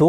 2